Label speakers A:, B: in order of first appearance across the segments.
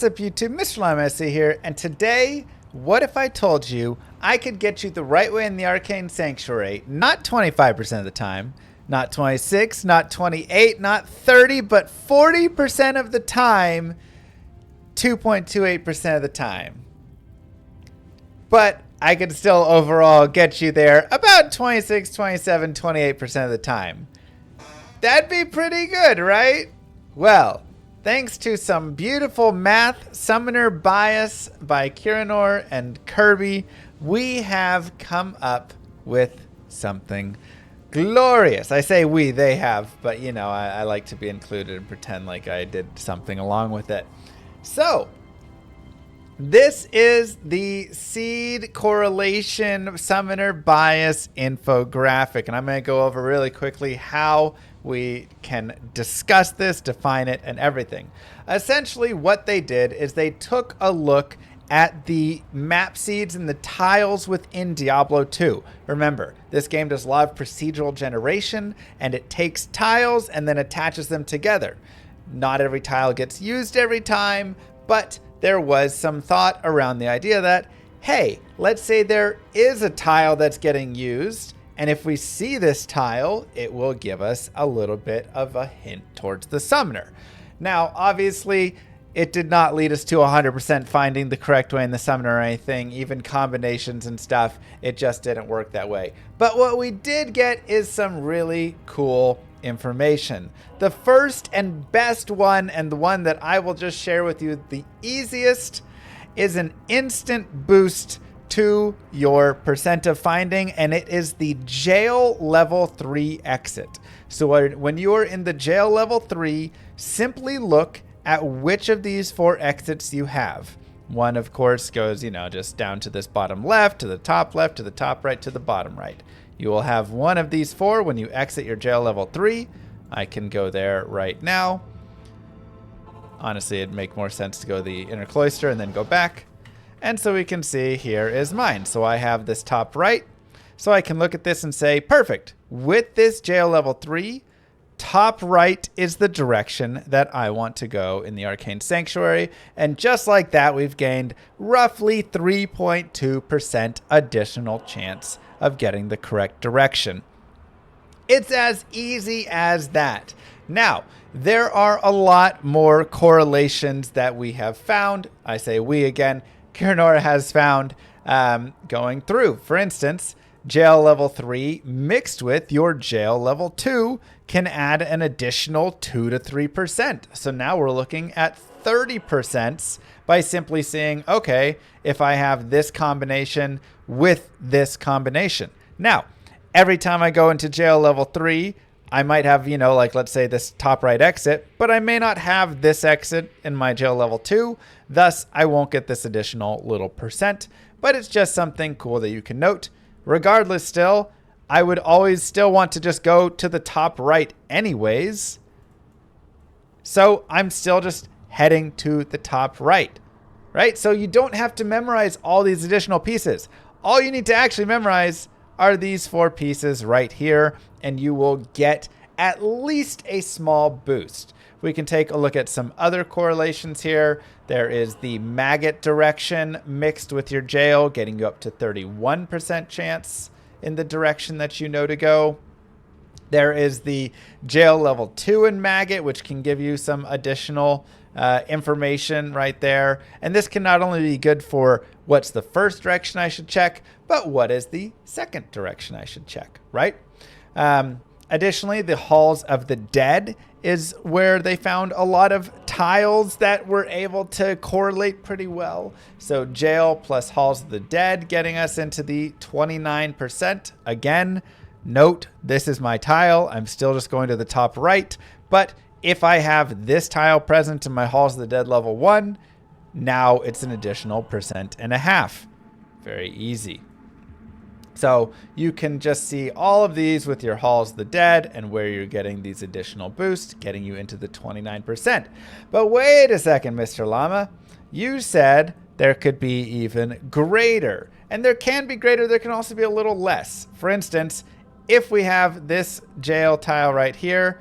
A: What's up YouTube, Mr. Llama SC here, and today, what if I told you I could get you the right way in the Arcane Sanctuary, not 25% of the time, not 26, not 28, not 30, but 40% of the time, 2.28% of the time. But I could still overall get you there about 26, 27, 28% of the time. That'd be pretty good, right? Well, thanks to some beautiful math, Summoner Bias by Kiranor and Kirby, we have come up with something glorious. I say we, they have, but you know, I like to be included and pretend like I did something along with it. So, this is the seed correlation summoner bias infographic, and I'm going to go over really quickly how we can discuss this, define it, and everything. Essentially, what they did is they took a look at the map seeds and the tiles within Diablo 2. Remember, this game does a lot of procedural generation, and it takes tiles and then attaches them together. Not every tile gets used every time, but there was some thought around the idea that, hey, let's say there is a tile that's getting used, and if we see this tile, it will give us a little bit of a hint towards the summoner. Now, obviously, it did not lead us to 100% finding the correct way in the summoner or anything, even combinations and stuff. It just didn't work that way. But what we did get is some really cool information. The first and best one, and the one that I will just share with you the easiest, is an instant boost to your percent of finding, and it is the jail level 3 exit. So when you are in the jail level 3, simply look at which of these 4 exits you have. One, of course, goes, you know, just down to this bottom left, to the top right, to the bottom right. You will have one of these 4 when you exit your jail level 3. I can go there right now. Honestly, it'd make more sense to go the inner cloister and then go back. And so we can see here is mine. So I have this top right. So I can look at this and say, perfect. With this jail level 3, top right is the direction that I want to go in the Arcane Sanctuary. And just like that, we've gained roughly 3.2% additional chance of getting the correct direction. It's as easy as that. Now, there are a lot more correlations that we have found. I say we again. Kiranor has found going through. For instance, jail level 3 mixed with your jail level 2 can add an additional 2 to 3%. So now we're looking at 30% by simply seeing, okay, if I have this combination with this combination. Now, every time I go into jail level 3, I might have, you know, like let's say this top right exit, but I may not have this exit in my jail level 2. Thus, I won't get this additional little percent, but it's just something cool that you can note. Regardless still, I would always still want to just go to the top right anyways. So I'm still just heading to the top right, right? So you don't have to memorize all these additional pieces. All you need to actually memorize are these 4 pieces right here, and you will get at least a small boost. We can take a look at some other correlations here. There is the Maggot direction mixed with your jail, getting you up to 31% chance in the direction that you know to go. There is the jail level 2 in Maggot, which can give you some additional information right there. And this can not only be good for what's the first direction I should check, but what is the second direction I should check, right? Additionally, the Halls of the Dead is where they found a lot of tiles that were able to correlate pretty well. So jail plus Halls of the Dead getting us into the 29%. Again, note, this is my tile. I'm still just going to the top right, but if I have this tile present in my Halls of the Dead level 1, now it's an additional 1.5%. Very easy. So you can just see all of these with your Halls of the Dead and where you're getting these additional boosts, getting you into the 29%. But wait a second, Mr. Llama. You said there could be even greater. And there can be greater. There can also be a little less. For instance, if we have this jail tile right here,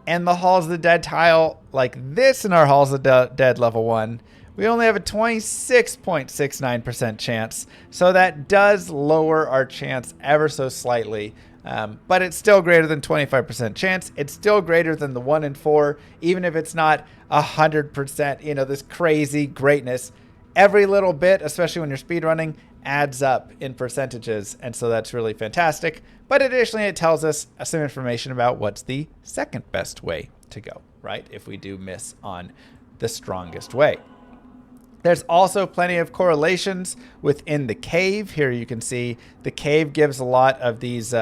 A: and the Halls of the Dead tile like this in our Halls of the Dead level 1, we only have a 26.69% chance. So that does lower our chance ever so slightly. But it's still greater than 25% chance. It's still greater than the 1 in 4, even if it's not 100%, this crazy greatness. Every little bit, especially when you're speedrunning, adds up in percentages. And so that's really fantastic. But additionally, it tells us some information about what's the second best way to go, right? If we do miss on the strongest way. There's also plenty of correlations within the cave. Here you can see the cave gives a lot of these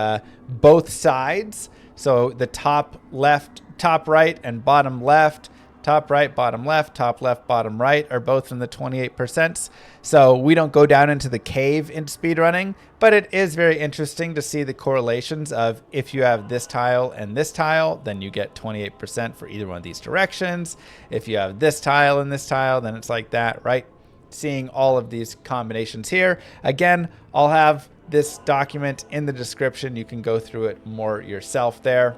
A: both sides. So the top left, top right, and bottom left, top right, bottom left, top left, bottom right are both in the 28%. So we don't go down into the cave in speedrunning, but it is very interesting to see the correlations of if you have this tile and this tile, then you get 28% for either one of these directions. If you have this tile and this tile, then it's like that, right? Seeing all of these combinations here. Again, I'll have this document in the description. You can go through it more yourself there.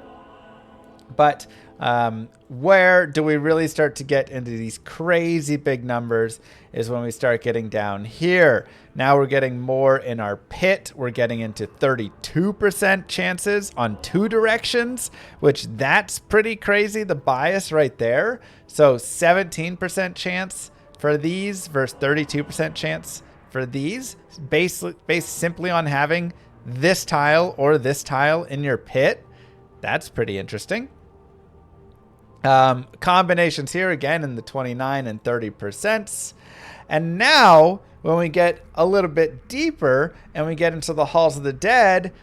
A: But where do we really start to get into these crazy big numbers is when we start getting down here. Now we're getting more in our pit. We're getting into 32% chances on 2 directions, which that's pretty crazy, the bias right there. So 17% chance for these versus 32% chance for these, based simply on having this tile or this tile in your pit. That's pretty interesting. Combinations here again in the 29 and 30%. And now when we get a little bit deeper and we get into the halls of the dead,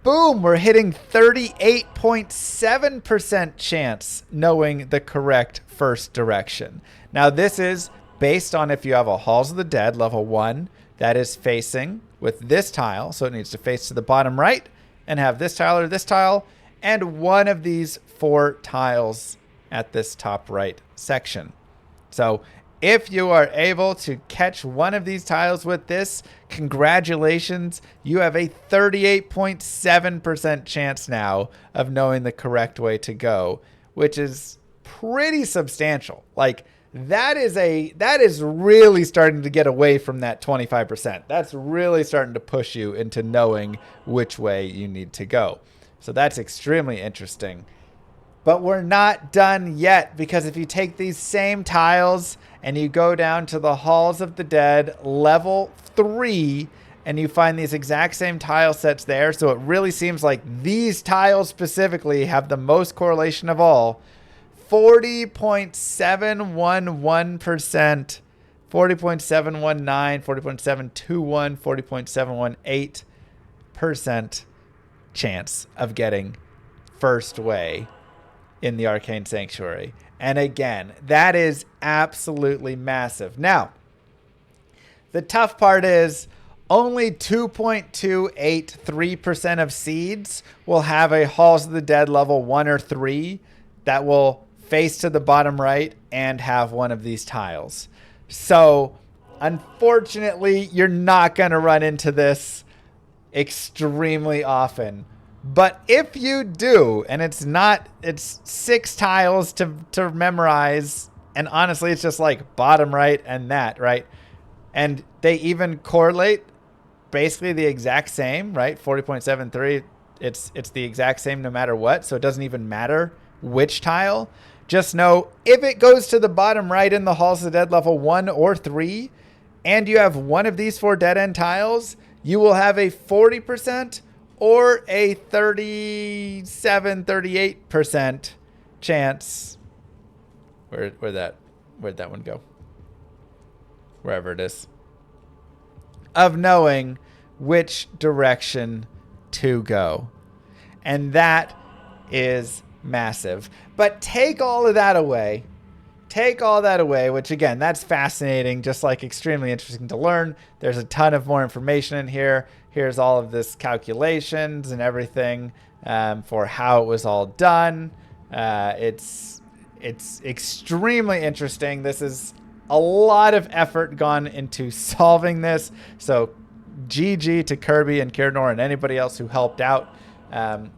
A: boom, we're hitting 38.7% chance knowing the correct first direction. Now this is based on if you have a halls of the dead level 1 that is facing with this tile. So it needs to face to the bottom right and have this tile or this tile and one of these 4 tiles at this top right section. So if you are able to catch one of these tiles with this, congratulations, you have a 38.7% chance now of knowing the correct way to go, which is pretty substantial. Like that is really starting to get away from that 25%. That's really starting to push you into knowing which way you need to go. So that's extremely interesting. But we're not done yet, because if you take these same tiles and you go down to the Halls of the Dead level 3 and you find these exact same tile sets there, so it really seems like these tiles specifically have the most correlation of all. 40.711%, 40.719, 40.721, 40.718% chance of getting first way in the Arcane Sanctuary. And again, that is absolutely massive. Now, the tough part is only 2.283% of seeds will have a Halls of the Dead level 1 or 3 that will face to the bottom right and have one of these tiles. So, unfortunately, you're not going to run into this extremely often. But if you do, and it's 6 tiles to memorize, and honestly, it's just like bottom right and that, right? And they even correlate basically the exact same, right? 40.73, it's the exact same no matter what, so it doesn't even matter which tile. Just know if it goes to the bottom right in the Halls of the Dead level 1 or 3, and you have one of these 4 dead end tiles, you will have a 40% or a 38% chance. Where'd that one go? Wherever it is. Of knowing which direction to go. And that is massive. But take all of that away. Take all that away, which again, that's fascinating, just like extremely interesting to learn. There's a ton of more information in here. Here's all of this calculations and everything for how it was all done. It's extremely interesting. This is a lot of effort gone into solving this. So GG to Kirby and Kiranor and anybody else who helped out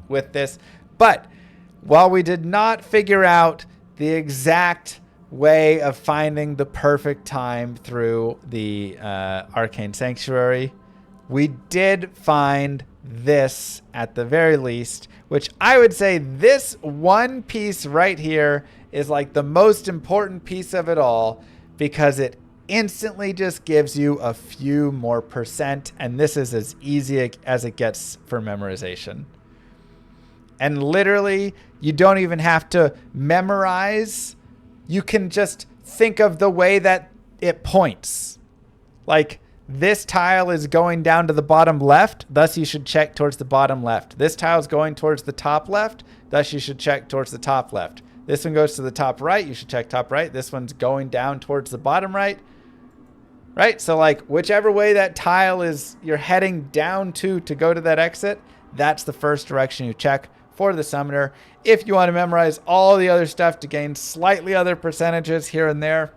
A: with this. But while we did not figure out the exact way of finding the perfect time through the Arcane Sanctuary. We did find this at the very least, which I would say this one piece right here is like the most important piece of it all, because it instantly just gives you a few more percent, and this is as easy as it gets for memorization. And literally, you don't even have to memorize. You can just think of the way that it points. Like, this tile is going down to the bottom left, thus you should check towards the bottom left. This tile is going towards the top left, thus you should check towards the top left. This one goes to the top right, you should check top right. This one's going down towards the bottom right. Right? So like whichever way that tile is you're heading down to go to that exit, that's the first direction you check for the summoner. If you want to memorize all the other stuff to gain slightly other percentages here and there,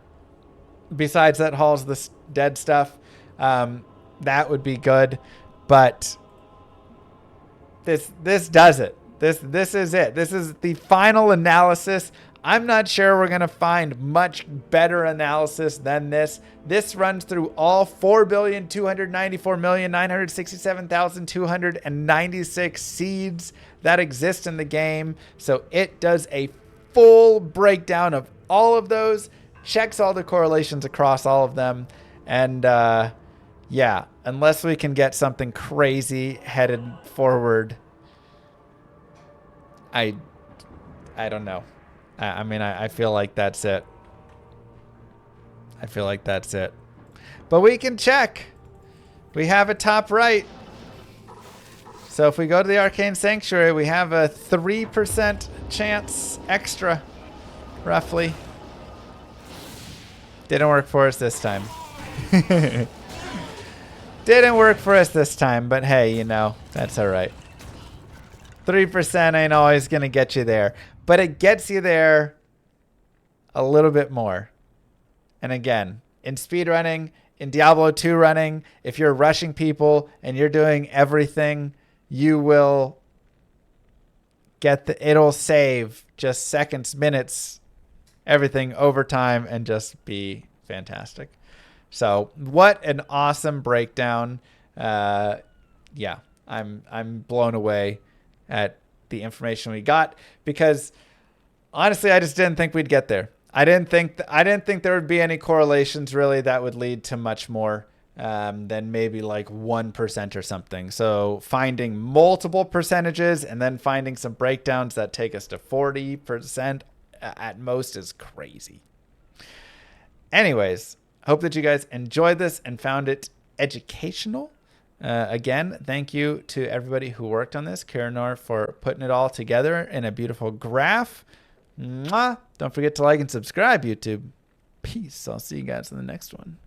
A: besides that hall's the dead stuff, that would be good. But this does it. This is it. This is the final analysis. I'm not sure we're going to find much better analysis than this. This runs through all 4,294,967,296 seeds that exist in the game. So it does a full breakdown of all of those, checks all the correlations across all of them. And yeah, unless we can get something crazy headed forward, I don't know. I mean, I feel like that's it. I feel like that's it. But we can check. We have a top right. So if we go to the Arcane Sanctuary, we have a 3% chance extra, roughly. Didn't work for us this time. Didn't work for us this time, but hey, you know, that's all right. 3% ain't always going to get you there, but it gets you there a little bit more. And again, in speedrunning, in Diablo 2 running, if you're rushing people and you're doing everything, you will get it'll save just seconds, minutes, everything over time and just be fantastic. So what an awesome breakdown. Yeah, I'm blown away at the information we got, because honestly, I just didn't think we'd get there. I didn't think there would be any correlations really that would lead to much more than maybe like 1% or something. So finding multiple percentages and then finding some breakdowns that take us to 40% at most is crazy. Anyways, hope that you guys enjoyed this and found it educational. Again, thank you to everybody who worked on this. Karanor for putting it all together in a beautiful graph. Mwah! Don't forget to like and subscribe, YouTube. Peace. I'll see you guys in the next one.